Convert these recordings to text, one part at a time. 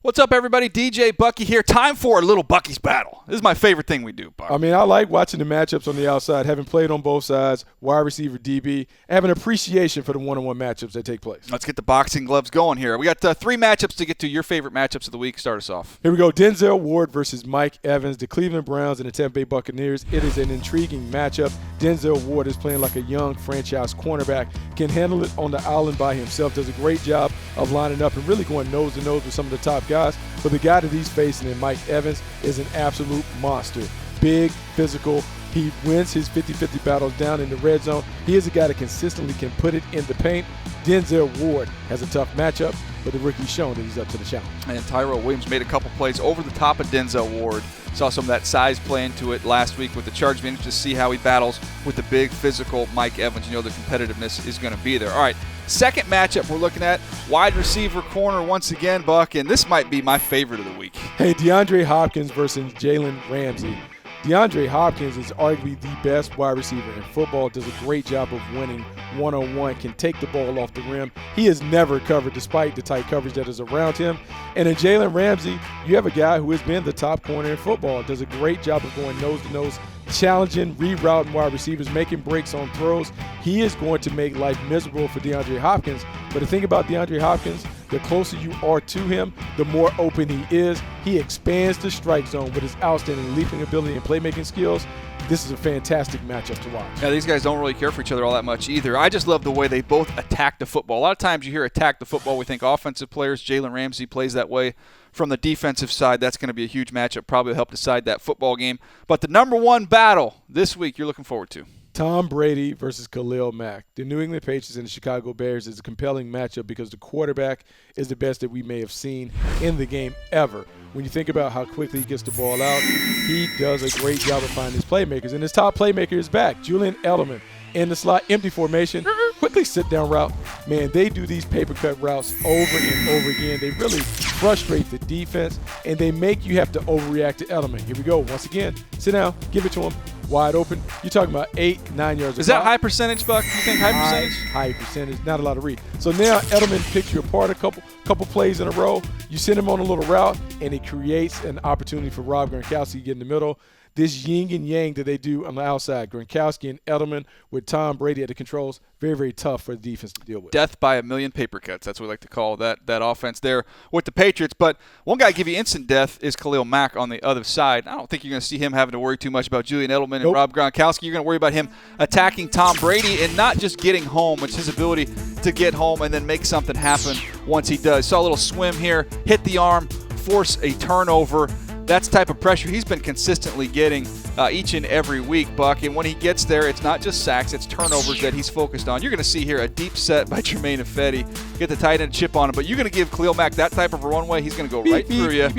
What's up, everybody? DJ Bucky here. Time for a little Bucky's Battle. This is my favorite thing we do, Buck. I mean, I like watching the matchups on the outside, having played on both sides, wide receiver, DB, have an appreciation for the one-on-one matchups that take place. Let's get the boxing gloves going here. We got 3 matchups to get to. Your favorite matchups of the week. Start us off. Here we go. Denzel Ward versus Mike Evans, the Cleveland Browns and the Tampa Bay Buccaneers. It is an intriguing matchup. Denzel Ward is playing like a young franchise cornerback, can handle it on the island by himself, does a great job of lining up and really going nose-to-nose with some of the top guys. But the guy that he's facing in Mike Evans is an absolute monster. Big, physical. He wins his 50-50 battles down in the red zone. He is a guy that consistently can put it in the paint. Denzel Ward has a tough matchup, but the rookie's shown that he's up to the challenge. And Tyrell Williams made a couple plays over the top of Denzel Ward. Saw some of that size play into it last week with the Chargers. Managed to see how he battles with the big, physical Mike Evans. You know the competitiveness is going to be there. All right, second matchup we're looking at, wide receiver corner once again, Buck, and this might be my favorite of the week. Hey, DeAndre Hopkins versus Jalen Ramsey. DeAndre Hopkins is arguably the best wide receiver in football, does a great job of winning one-on-one, can take the ball off the rim. He is never covered despite the tight coverage that is around him. And in Jalen Ramsey, you have a guy who has been the top corner in football, does a great job of going nose-to-nose, challenging, rerouting wide receivers, making breaks on throws. He is going to make life miserable for DeAndre Hopkins. But the thing about DeAndre Hopkins, the closer you are to him, the more open he is. He expands the strike zone with his outstanding leaping ability and playmaking skills. This is a fantastic matchup to watch. Yeah, these guys don't really care for each other all that much either. I just love the way they both attack the football. A lot of times you hear attack the football, we think offensive players. Jalen Ramsey plays that way. From the defensive side, that's going to be a huge matchup, probably help decide that football game. But the number one battle this week you're looking forward to. Tom Brady versus Khalil Mack. The New England Patriots and the Chicago Bears is a compelling matchup because the quarterback is the best that we may have seen in the game ever. When you think about how quickly he gets the ball out, he does a great job of finding his playmakers. And his top playmaker is back, Julian Edelman. In the slot, empty formation, quickly sit-down route. Man, they do these paper cut routes over and over again. They really frustrate the defense, and they make you have to overreact to Edelman. Here we go. Once again, sit down, give it to him, wide open. You're talking about 8-9 yards. Is that high percentage, Buck? You think high percentage? High percentage, not a lot of read. So now Edelman picks you apart a couple plays in a row. You send him on a little route, and it creates an opportunity for Rob Gronkowski to get in the middle. This yin and yang that they do on the outside, Gronkowski and Edelman with Tom Brady at the controls, very, very tough for the defense to deal with. Death by a million paper cuts. That's what we like to call that offense there with the Patriots. But one guy give you instant death is Khalil Mack on the other side. I don't think you're going to see him having to worry too much about Julian Edelman and Rob Gronkowski. You're going to worry about him attacking Tom Brady and not just getting home. It's his ability to get home and then make something happen once he does. Saw a little swim here, hit the arm, force a turnover. That's the type of pressure he's been consistently getting each and every week, Buck. And when he gets there, it's not just sacks, it's turnovers that he's focused on. You're going to see here a deep set by Jermaine Ifedi. Get the tight end chip on him. But you're going to give Khalil Mack that type of a runway, he's going to go right through you.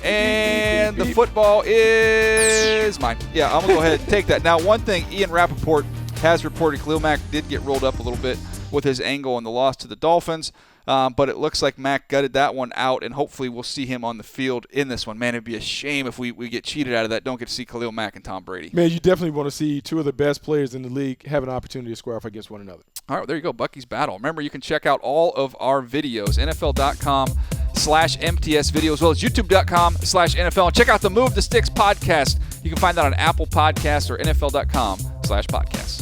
And the football is mine. Yeah, I'm going to go ahead and take that. Now, one thing, Ian Rappaport has reported Khalil Mack did get rolled up a little bit with his angle in the loss to the Dolphins. But it looks like Mack gutted that one out, and hopefully we'll see him on the field in this one. Man, it'd be a shame if we get cheated out of that, don't get to see Khalil Mack and Tom Brady. Man, you definitely want to see two of the best players in the league have an opportunity to square off against one another. All right, there you go, Bucky's Battle. Remember, you can check out all of our videos, NFL.com/MTS video, as well as YouTube.com/NFL. And check out the Move the Sticks podcast. You can find that on Apple Podcasts or NFL.com/podcasts.